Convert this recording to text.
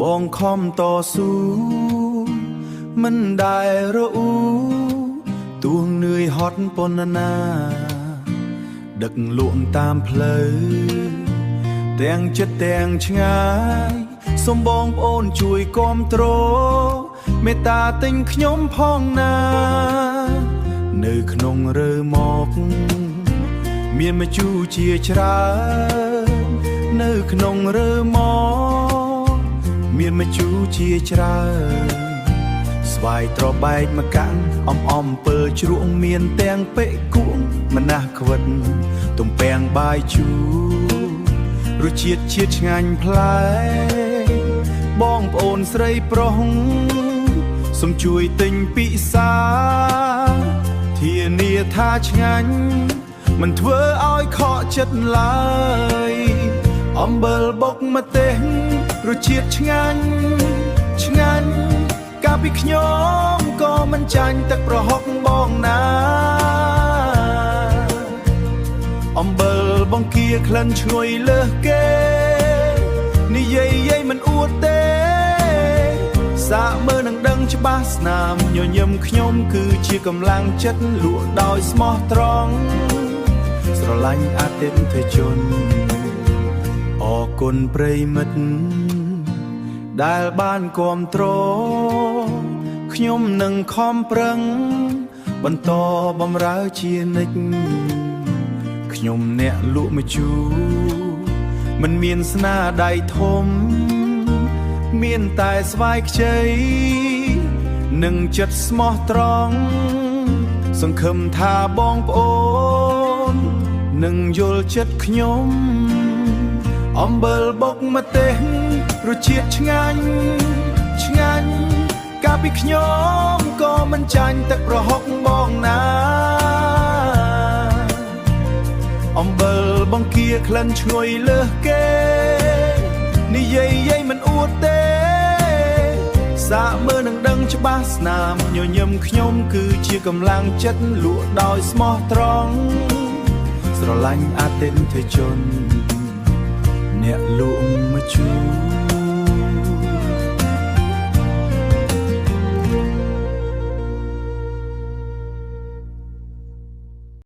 បងខំតស៊ូមិនដែលរអ៊ូទួងនឿយហត់ប៉ុណ្ណាដឹកលក់តាមផ្លូវទាំងចិត្តទាំងឆ្ងាយសូមបងប្អូនជួយគាំទ្រមេត្តាទិញខ្ញុំផងណានៅក្នុងរើមកមានម្ជូរជាច្រើននៅក្នុងរើមកមានម្ជូរជាច្រើនស្វាយត្របែកមកកាំងអំពើជ្រក់មានទាំងពេកគួងម្នះខ្វិតទំពាំងបាយជូររសជាតិជាតិឆ្ងាញ់ប្លែកបងប្អូនស្រីប្រុសសូមជួយទិញពិសាធានាថាឆ្ងាញ់មិនធ្វើឲ្យខកចិត្តឡើយអំបិលបុកម្ទេសរសជាតិឆ្ងាញ់ឆ្ងាញ់កាលពីខ្ញុំក៏មិនចាញ់ទឹកប្រហុកបងណាអំបិលបង្គាក្លិនឈ្ងុយលើសគេនិយាយមិនអួតទេសាកមើលនឹងដឹងច្បាស់ស្នាមញញឹមខ្ញុំគឺជាកម្លាំងចិត្តលក់ដោយស្មោះត្រង់ស្រឡាញ់អតិថិជនអរគុណប្រិយមិត្តដែលបានគាំទ្រខ្ញុំនឹងខំប្រឹងបន្តបម្រើជានិច្ចខ្ញុំអ្នកលក់ម្ជូរមិនមានស្នាដៃធំមានតែស្វាយខ្ចីនិងចិត្តស្មោះត្រង់សង្ឃឹមថាបងប្អូននឹងយល់ចិត្តខ្ញុំអំបិលបុកម្ទេសរសជាតិឆ្ងាញ់ឆ្ងាញ់កាលពីខ្ញុំក៏មិនចាញ់ទឹកប្រហុកបងណាអំបិលបង្គាក្លិនឈ្ងុយលើសគេនិយាយមិនអួតទេសាកមើលនឹងដឹងច្បាស់ស្នាមញញឹមខ្ញុំគឺជាកម្លាំងចិត្តលក់ដោយស្មោះត្រង់ស្រឡាញ់អតិថិជនអ្នកលក់ម្ជូរ